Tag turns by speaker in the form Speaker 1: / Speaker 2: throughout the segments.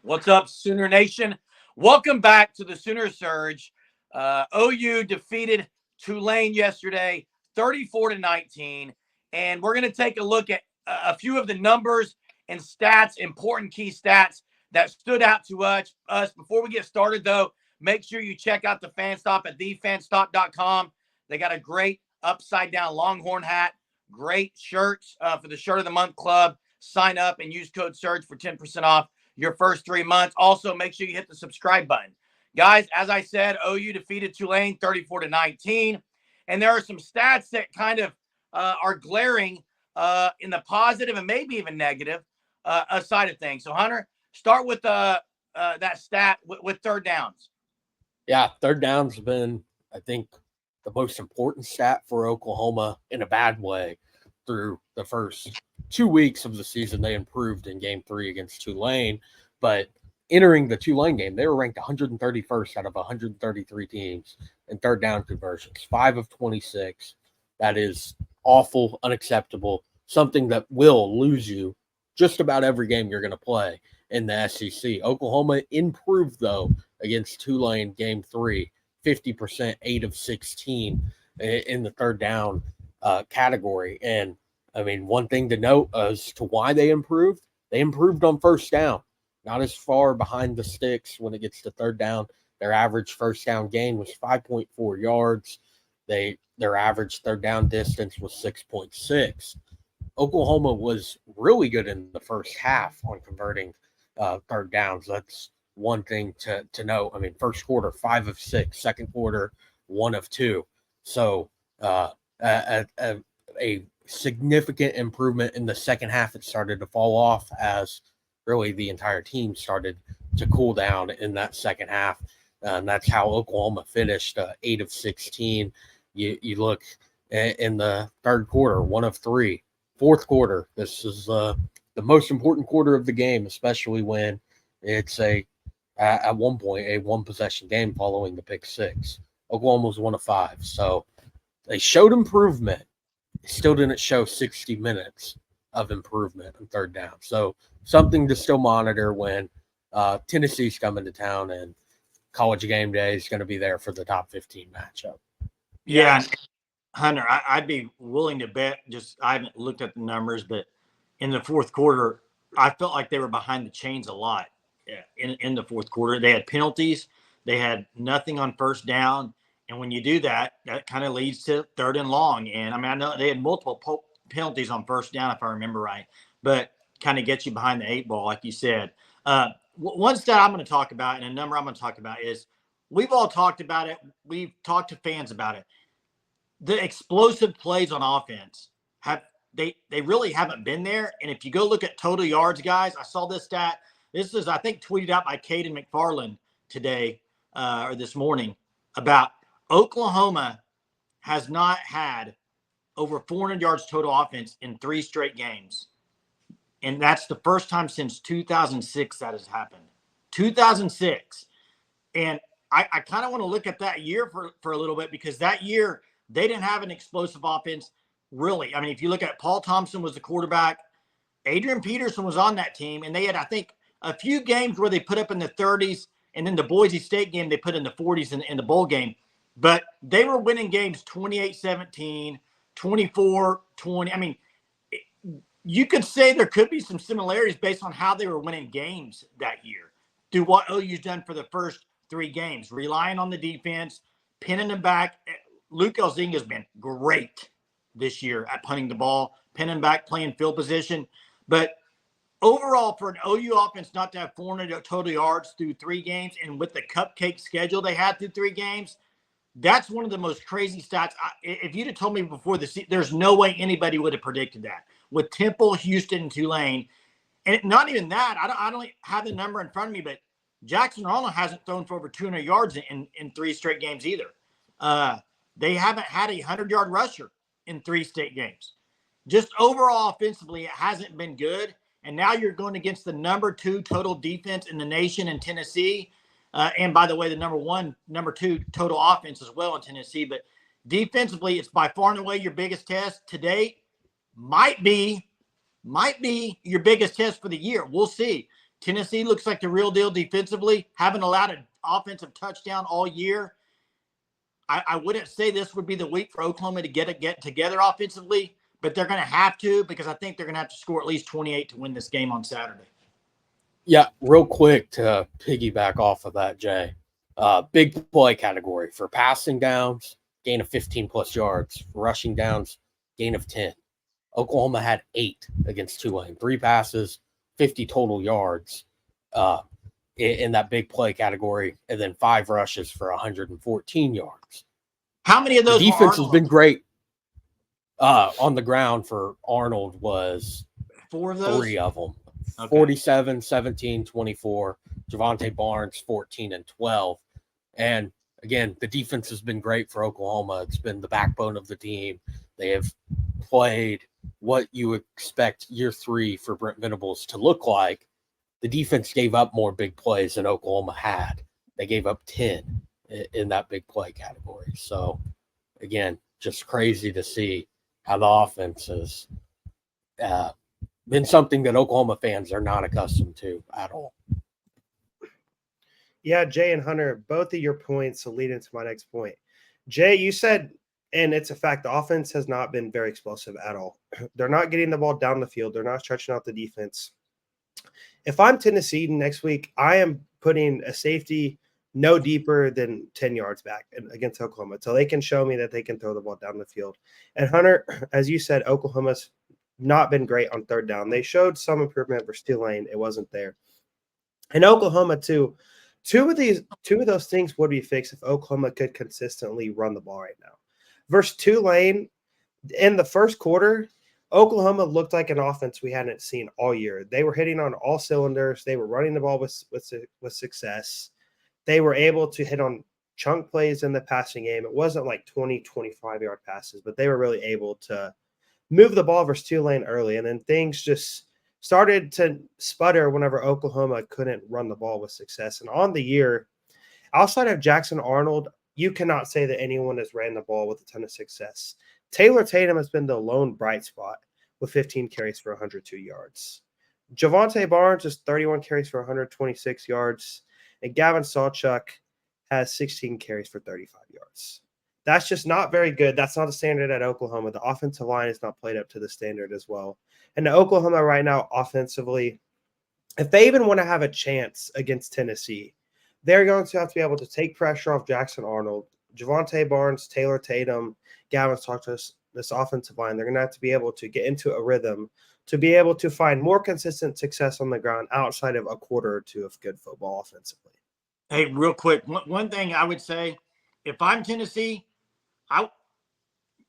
Speaker 1: What's up, Sooner Nation? Welcome back to the Sooner Surge. OU defeated Tulane yesterday, 34-19, and we're going to take a look at a few of the numbers and stats, important key stats that stood out to us. Before we get started, though, make sure you check out the Fan Stop at thefanstop.com. They got a great upside down Longhorn hat, great shirts for the Shirt of the Month Club. Sign up and use code SURGE for 10% off your first 3 months. Also, make sure you hit the subscribe button. Guys, as I said, OU defeated Tulane 34-19. And there are some stats that kind of are glaring in the positive and maybe even negative side of things. So, Hunter, start with that stat with third downs.
Speaker 2: Yeah, third downs have been, I think, the most important stat for Oklahoma in a bad way through the first 2 weeks of the season. They improved in game 3 against Tulane, but entering the Tulane game, they were ranked 131st out of 133 teams in third down conversions, 5 of 26. That is awful, unacceptable, something that will lose you just about every game you're going to play in the SEC. Oklahoma improved, though, against Tulane game 3, 50%, 8 of 16 in the third down category. And I mean, one thing to note as to why they improved on first down, not as far behind the sticks when it gets to third down. Their average first down gain was 5.4 yards. Their average third down distance was 6.6. Oklahoma was really good in the first half on converting third downs. That's one thing to note. I mean, first quarter, 5 of 6. Second quarter, 1 of 2. So a significant improvement in the second half. It started to fall off as really the entire team started to cool down in that second half. And that's how Oklahoma finished 8 of 16. You look in the third quarter, 1 of 3. Fourth quarter, this is the most important quarter of the game, especially when it's at one point a one possession game following the pick 6. Oklahoma was 1 of 5. So they showed improvement. Still didn't show 60 minutes of improvement in third down. So something to still monitor when Tennessee's coming to town and College Game Day is going to be there for the top 15 matchup.
Speaker 3: Yeah, Hunter, I'd be willing to bet, I haven't looked at the numbers, but in the fourth quarter, I felt like they were behind the chains a lot in the fourth quarter. They had penalties. They had nothing on first down. And when you do that, that kind of leads to third and long. And I mean, I know they had multiple penalties on first down, if I remember right, but kind of gets you behind the 8 ball, like you said. One stat I'm going to talk about and a number I'm going to talk about is we've all talked about it. We've talked to fans about it. The explosive plays on offense they really haven't been there. And if you go look at total yards, guys, I saw this stat. This is, I think, tweeted out by Caden McFarland today or this morning about Oklahoma has not had over 400 yards total offense in 3 straight games. And that's the first time since 2006 that has happened. 2006. And I kind of want to look at that year for a little bit, because that year they didn't have an explosive offense, really. I mean, if you look at Paul Thompson was the quarterback, Adrian Peterson was on that team, and they had, I think, a few games where they put up in the 30s, and then the Boise State game they put in the 40s in the bowl game. But they were winning games 28-17, 24-20. I mean, you could say there could be some similarities based on how they were winning games that year through what OU's done for the first 3 games, relying on the defense, pinning them back. Luke Elzinga has been great this year at punting the ball, pinning back, playing field position. But overall, for an OU offense not to have 400 total yards through 3 games, and with the cupcake schedule they had through 3 games, that's one of the most crazy stats. If you'd have told me before the season, there's no way anybody would have predicted that. With Temple, Houston, and Tulane, and not even that, I don't have the number in front of me, but Jackson Arnold hasn't thrown for over 200 yards in 3 straight games either. They haven't had a 100-yard rusher in 3 straight games. Just overall offensively, it hasn't been good. And now you're going against the number 2 total defense in the nation in Tennessee. And by the way, the number 2 total offense as well in Tennessee. But defensively, it's by far and away your biggest test to date. Might be your biggest test for the year. We'll see. Tennessee looks like the real deal defensively, haven't allowed an offensive touchdown all year. I wouldn't say this would be the week for Oklahoma to get together offensively, but they're going to have to, because I think they're going to have to score at least 28 to win this game on Saturday.
Speaker 2: Yeah, real quick to piggyback off of that, Jay. Big play category for passing downs, gain of 15-plus yards. For rushing downs, gain of 10. Oklahoma had 8 against Tulane. 3 passes, 50 total yards in that big play category, and then 5 rushes for 114 yards.
Speaker 3: How many of those?
Speaker 2: The defense has been great on the ground for Arnold. Was
Speaker 3: 4 of those?
Speaker 2: 3 of them.
Speaker 3: Okay.
Speaker 2: 47, 17, 24. Javonte Barnes, 14 and 12. And again, the defense has been great for Oklahoma. It's been the backbone of the team. They have played what you expect year 3 for Brent Venables to look like. The defense gave up more big plays than Oklahoma had. They gave up 10 in that big play category. So, again, just crazy to see how the offense has been something that Oklahoma fans are not accustomed to at all.
Speaker 4: Yeah, Jay and Hunter, both of your points will lead into my next point. Jay, you said, and it's a fact, the offense has not been very explosive at all. They're not getting the ball down the field. They're not stretching out the defense. If I'm Tennessee next week, I am putting a safety no deeper than 10 yards back against Oklahoma, so they can show me that they can throw the ball down the field. And Hunter, as you said, Oklahoma's not been great on third down. They showed some improvement versus Tulane. It wasn't there. And Oklahoma, too. Two of those things would be fixed if Oklahoma could consistently run the ball right now. Versus Tulane, in the first quarter, Oklahoma looked like an offense we hadn't seen all year. They were hitting on all cylinders. They were running the ball with success. They were able to hit on chunk plays in the passing game. It wasn't like 20, 25-yard passes, but they were really able to move the ball versus Tulane early. And then things just started to sputter whenever Oklahoma couldn't run the ball with success. And on the year, outside of Jackson Arnold, you cannot say that anyone has ran the ball with a ton of success. Taylor Tatum has been the lone bright spot with 15 carries for 102 yards. Javonte Barnes is 31 carries for 126 yards. And Gavin Sawchuk has 16 carries for 35 yards. That's just not very good. That's not a standard at Oklahoma. The offensive line has not played up to the standard as well. And Oklahoma right now, offensively, if they even want to have a chance against Tennessee, they're going to have to be able to take pressure off Jackson Arnold, Javonte Barnes, Taylor Tatum, Gavin Sawchuk, this offensive line. They're going to have to be able to get into a rhythm to be able to find more consistent success on the ground outside of a quarter or two of good football offensively.
Speaker 3: Hey, real quick, one thing I would say, if I'm Tennessee,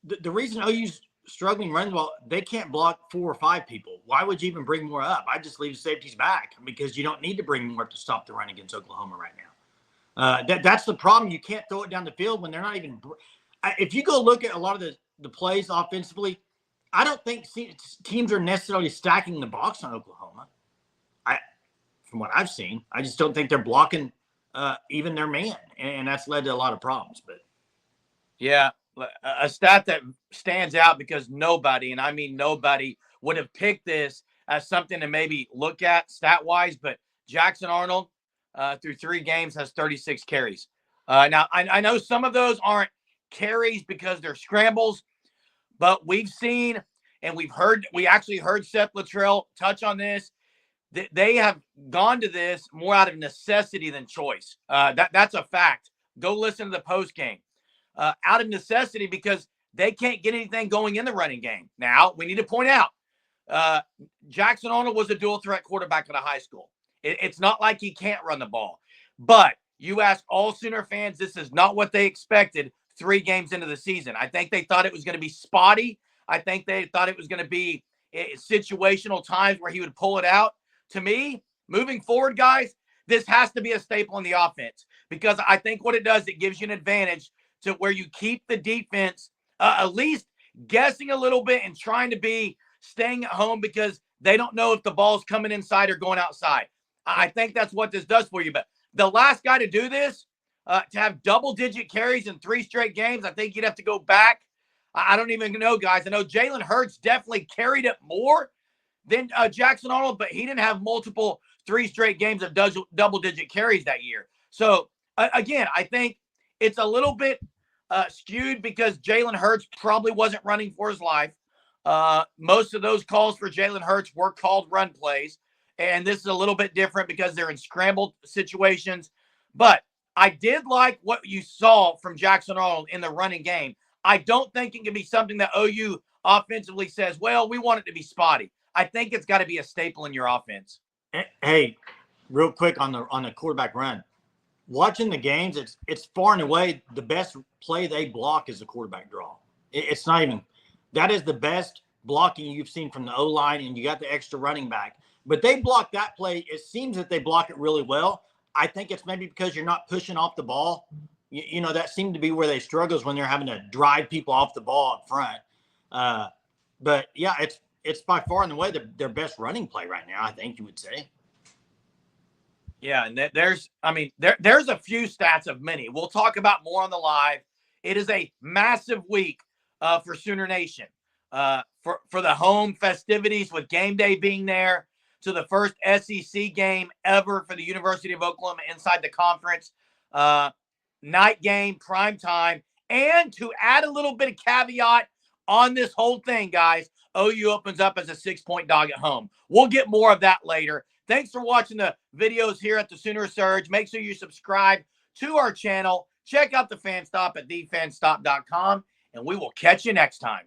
Speaker 3: the reason OU's struggling running well, they can't block 4 or 5 people. Why would you even bring more up? I just leave safeties back, because you don't need to bring more up to stop the run against Oklahoma right now. That's the problem. You can't throw it down the field when they're not even – if you go look at a lot of the plays offensively, I don't think teams are necessarily stacking the box on Oklahoma. From what I've seen, I just don't think they're blocking even their man, and that's led to a lot of problems. But
Speaker 1: yeah, a stat that stands out because nobody, and I mean nobody, would have picked this as something to maybe look at stat-wise, but Jackson Arnold through 3 games has 36 carries. Now, I know some of those aren't carries because they're scrambles, but we've seen and we actually heard Seth Luttrell touch on this. They have gone to this more out of necessity than choice. That's a fact. Go listen to the post game. Out of necessity because they can't get anything going in the running game. Now, we need to point out, Jackson Arnold was a dual threat quarterback at a high school. It's not like he can't run the ball. But you ask all Sooner fans, this is not what they expected 3 games into the season. I think they thought it was going to be spotty. I think they thought it was going to be situational times where he would pull it out. To me, moving forward, guys, this has to be a staple in the offense, because I think what it does, it gives you an advantage to where you keep the defense at least guessing a little bit and trying to be staying at home because they don't know if the ball's coming inside or going outside. I think that's what this does for you. But the last guy to do this, to have double-digit carries in 3 straight games, I think you'd have to go back. I don't even know, guys. I know Jalen Hurts definitely carried it more than Jackson Arnold, but he didn't have multiple 3 straight games of double-digit carries that year. So, again, I think it's a little bit skewed because Jalen Hurts probably wasn't running for his life. Most of those calls for Jalen Hurts were called run plays. And this is a little bit different because they're in scrambled situations. But I did like what you saw from Jackson Arnold in the running game. I don't think it can be something that OU offensively says, well, we want it to be spotty. I think it's got to be a staple in your offense.
Speaker 3: Hey, real quick on the quarterback run. Watching the games, it's far and away the best play they block is the quarterback draw. It's not even – that is the best blocking you've seen from the O-line, and you got the extra running back. But they block that play. It seems that they block it really well. I think it's maybe because you're not pushing off the ball. You know, that seemed to be where they struggles when they're having to drive people off the ball up front. But, yeah, it's by far and away their best running play right now, I think you would say.
Speaker 1: Yeah, and there's a few stats of many. We'll talk about more on the live. It is a massive week for Sooner Nation. For the home festivities with game day being there, to the first SEC game ever for the University of Oklahoma inside the conference, night game, prime time, and to add a little bit of caveat on this whole thing, guys, OU opens up as a 6-point dog at home. We'll get more of that later. Thanks for watching the videos here at the Sooner Surge. Make sure you subscribe to our channel. Check out the Fan Stop at thefanstop.com, and we will catch you next time.